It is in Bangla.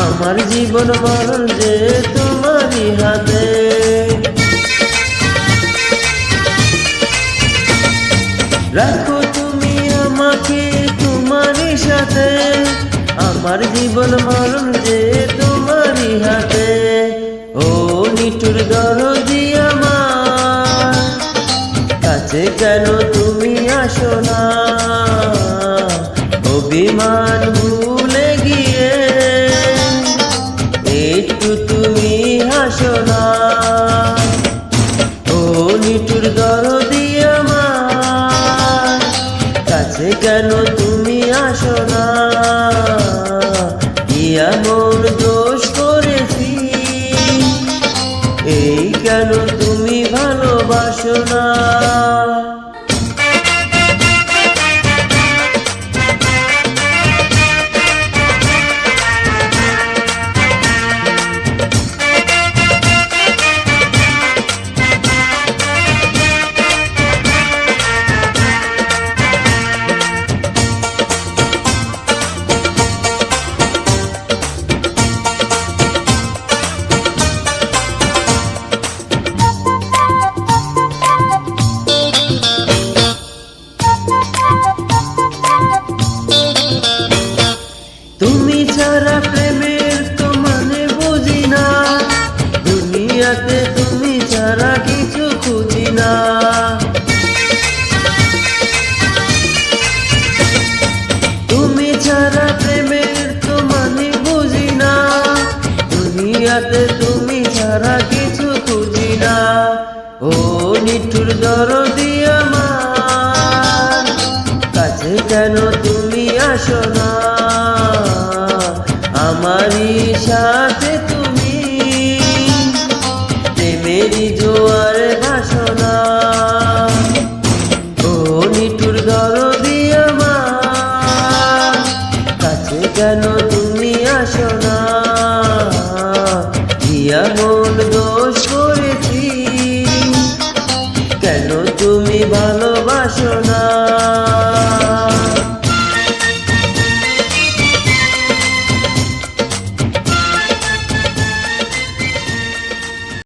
আমার জীবন মরণ যে তোমারই হাতে। রাখো তুমি আমাকে তোমারই সাথে, আমার জীবন মরণ যে তোমারই হাতে। ও নিঠুর দরদি আমার, কাছে কেন তুমি আসো না? অভিমান ভুলে গিয়ে একটু তুমি হাসো না। ও নিঠুর দরদি আমার, কাছে কেন তুমি আসো না? কি এমন দোষ করেছি, এই কেন তুমি ভালোবাসো না? তুমি ছাড়া প্রেমের তো মানে বুঝি না, দুনিয়াতে তুমি ছাড়া কিছু খুঁজি না। তুমি ছাড়া প্রেমের তো মানে বুঝি না, দুনিয়াতে তুমি ছাড়া কিছু খুঁজি না। ও নিঠুর দরদি আমার, কাছে কেন তুমি আসো না? আমারই সাথে